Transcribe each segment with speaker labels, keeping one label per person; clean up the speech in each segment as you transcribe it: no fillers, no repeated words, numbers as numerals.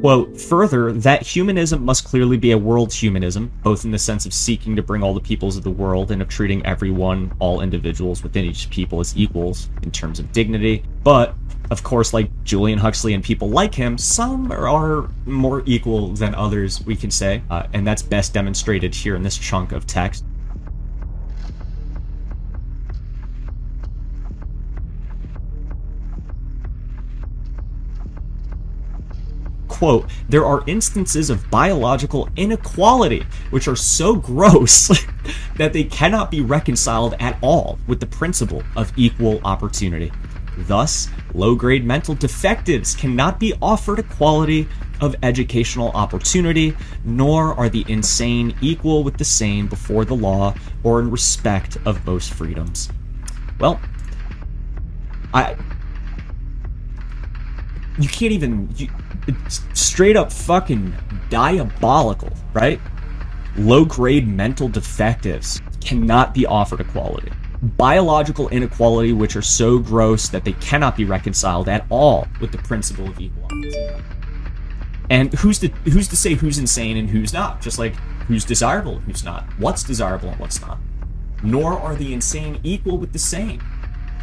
Speaker 1: Quote, further, that humanism must clearly be a world humanism, both in the sense of seeking to bring all the peoples of the world and of treating everyone, all individuals within each people as equals in terms of dignity. But, of course, like Julian Huxley and people like him, some are more equal than others, we can say, and that's best demonstrated here in this chunk of text. Quote, there are instances of biological inequality which are so gross that they cannot be reconciled at all with the principle of equal opportunity. Thus, low-grade mental defectives cannot be offered equality of educational opportunity, nor are the insane equal with the sane before the law or in respect of most freedoms. Well, you can't even... It's straight up fucking diabolical, right? Low-grade mental defectives cannot be offered equality. Biological inequality which are so gross that they cannot be reconciled at all with the principle of equal opportunity. And who's to say who's insane and who's not? Just like who's desirable and who's not. What's desirable and what's not. Nor are the insane equal with the sane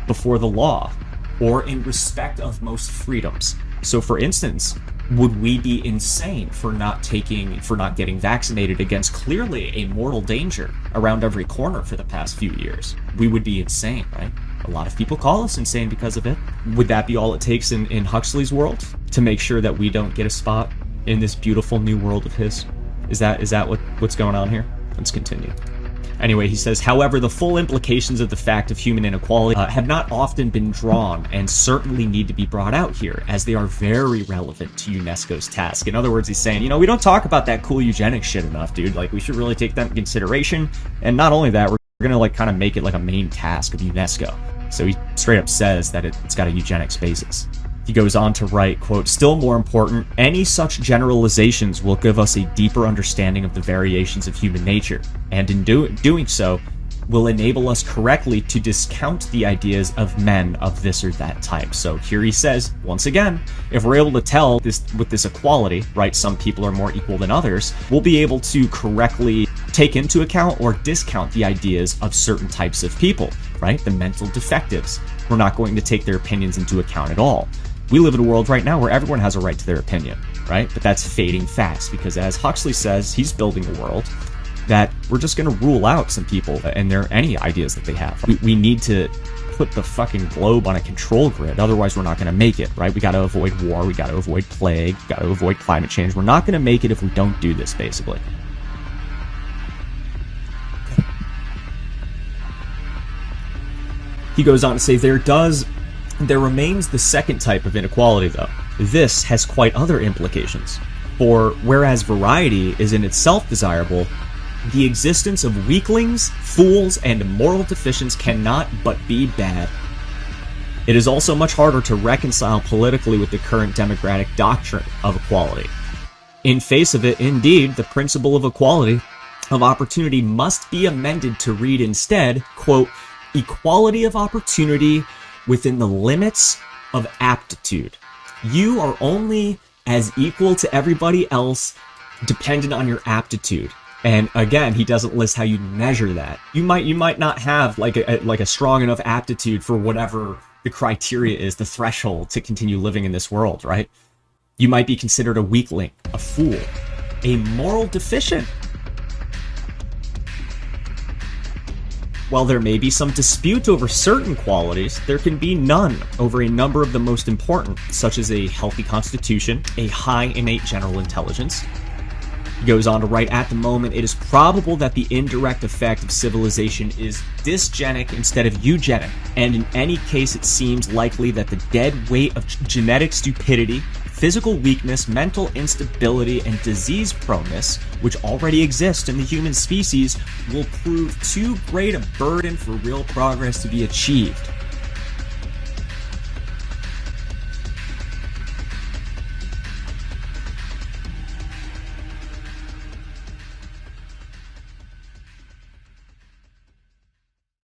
Speaker 1: before the law or in respect of most freedoms. So for instance, would we be insane for not getting vaccinated against clearly a mortal danger around every corner for the past few years? We would be insane, right? A lot of people call us insane because of it. Would that be all it takes in Huxley's world to make sure that we don't get a spot in this beautiful new world of his? Is that what's going on here? Let's continue. Anyway, he says, however, the full implications of the fact of human inequality have not often been drawn and certainly need to be brought out here, as they are very relevant to UNESCO's task. In other words, he's saying, we don't talk about that cool eugenics shit enough, dude. Like, we should really take that into consideration. And not only that, we're going to, like, kind of make it like a main task of UNESCO. So he straight up says that it's got a eugenics basis. He goes on to write, quote, still more important, any such generalizations will give us a deeper understanding of the variations of human nature, and in doing so, will enable us correctly to discount the ideas of men of this or that type. So here he says, once again, if we're able to tell this with this equality, right, some people are more equal than others, we'll be able to correctly take into account or discount the ideas of certain types of people, right? The mental defectives. We're not going to take their opinions into account at all. We live in a world right now where everyone has a right to their opinion, right? But that's fading fast because, as Huxley says, he's building a world that we're just going to rule out some people and any ideas that they have. We need to put the fucking globe on a control grid, otherwise we're not going to make it, right? We got to avoid war, we got to avoid plague, we got to avoid climate change. We're not going to make it if we don't do this, basically. He goes on to say, there remains the second type of inequality, though. This has quite other implications. For whereas variety is in itself desirable, the existence of weaklings, fools, and moral deficients cannot but be bad. It is also much harder to reconcile politically with the current democratic doctrine of equality. In face of it, indeed, the principle of equality of opportunity must be amended to read instead, quote, equality of opportunity within the limits of aptitude. You are only as equal to everybody else dependent on your aptitude. And again, he doesn't list how you measure that. You might not have like a strong enough aptitude for whatever the criteria is, the threshold to continue living in this world, right? You might be considered a weakling, a fool, a moral deficient. While there may be some dispute over certain qualities, there can be none over a number of the most important, such as a healthy constitution, a high innate general intelligence. He goes on to write, at the moment, it is probable that the indirect effect of civilization is dysgenic instead of eugenic, and in any case it seems likely that the dead weight of genetic stupidity, physical weakness, mental instability, and disease proneness, which already exist in the human species, will prove too great a burden for real progress to be achieved.